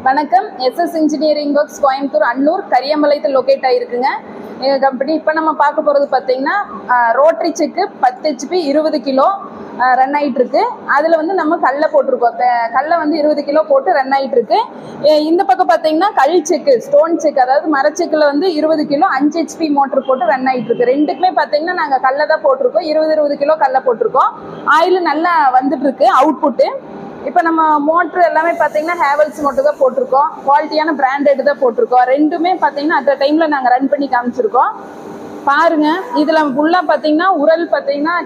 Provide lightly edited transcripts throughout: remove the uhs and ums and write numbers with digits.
வணக்கம். SS engineering works Coimbatore Annur கரியம்பாளையத்தில் locate ஆகிருக்குங்க எங்கள் கம்பெனி. இப்போ நம்ம பார்க்க போகிறது பார்த்தீங்கன்னா ரோட்டரி செக்கு 10 HP 20 கிலோ ரன் ஆகிட்டு இருக்கு. அதில் வந்து நம்ம கல்லை போட்டிருக்கோம். கல்லை வந்து 20 கிலோ போட்டு ரன் ஆகிட்டு இருக்கு. இந்த பக்கம் பார்த்தீங்கன்னா கல் செக்கு, ஸ்டோன் செக், அதாவது மரச்செக்கில் வந்து 20 கிலோ 5 HP மோட்டர் போட்டு ரன் ஆகிட்டு இருக்கு. ரெண்டுக்குமே பார்த்தீங்கன்னா நாங்கள் கல்லை தான் போட்டிருக்கோம். 20 கிலோ கல்லை போட்டிருக்கோம். ஆயில் நல்லா வந்துட்டு இருக்கு அவுட்புட்டு. இப்போ நம்ம மோட்ரு எல்லாமே பார்த்தீங்கன்னா ஹேவல்ஸ் மோட்டர் தான் போட்டிருக்கோம். குவாலிட்டியான பிராண்டட் தான் போட்டிருக்கோம். ரெண்டுமே பார்த்தீங்கன்னா அட் டைமில் நாங்கள் ரன் பண்ணி காமிச்சிருக்கோம். பாருங்க, இதில் ஃபுல்லாக பார்த்தீங்கன்னா உரல் பார்த்தீங்கன்னா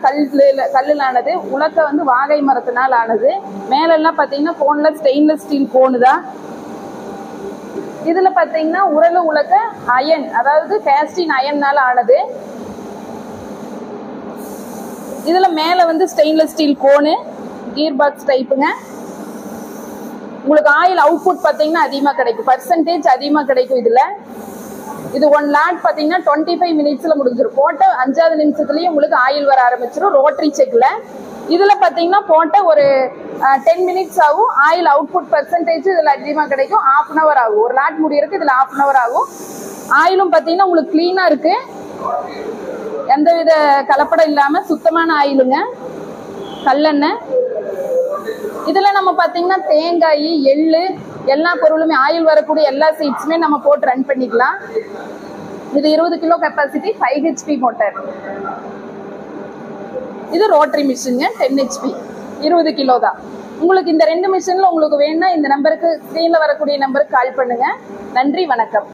கல்லில் ஆனது, உலக்க வந்து வாகை மரத்தினால் ஆனது. மேலெல்லாம் பார்த்தீங்கன்னா கோனில் ஸ்டெயின்லெஸ் ஸ்டீல் கோனு தான். இதில் பார்த்தீங்கன்னா உரல் உலக்க அயன், அதாவது கேஸ்டின் அயன்னால ஆனது. இதில் மேலே வந்து ஸ்டெயின்லெஸ் ஸ்டீல் கோனு, கீர் பாக்ஸ் டைப்புங்க. உங்களுக்கு ஆயில் அவுட்புட் பார்த்தீங்கன்னா அதிகமாக கிடைக்கும், பர்சன்டேஜ் அதிகமாக கிடைக்கும். இது 1 லாட் பார்த்தீங்கன்னா 25 மினிட்ஸில் முடிஞ்சிடும். போட்ட 5வது நிமிஷத்துலேயும் உங்களுக்கு ஆயில் வர ஆரம்பிச்சிடும் ரோட்டரி செக்கில். இதில் பார்த்தீங்கன்னா போட்ட ஒரு 10 மினிட்ஸ் ஆகும். ஆயில் அவுட்புட் பர்சன்டேஜ் இதில் அதிகமாக கிடைக்கும். 1/2 hour ஆகும். ஒரு லாட் முடியறதுக்கு இதில் 1/2 hour ஆகும். ஆயிலும் பார்த்தீங்கன்னா உங்களுக்கு க்ளீனாக இருக்கு, எந்தவித கலப்படம் இல்லாமல் சுத்தமான ஆயிலுங்க, கல்லெண்ணெய். இதில் நம்ம பார்த்தீங்கன்னா தேங்காய், எள்ளு, எல்லா பொருளுமே, ஆயில் வரக்கூடிய எல்லா சீட்ஸுமே நம்ம போட்டு ரன் பண்ணிக்கலாம். இது 20 கிலோ கெப்பாசிட்டி 5 HP மோட்டர். இது ரோட்டரி மிஷினுங்க, 10 HP 20 கிலோ தான். உங்களுக்கு இந்த 2 மிஷினில் உங்களுக்கு வேணும்னா இந்த நம்பருக்கு, ஸ்க்ரீனில் வரக்கூடிய நம்பருக்கு கால் பண்ணுங்க. நன்றி, வணக்கம்.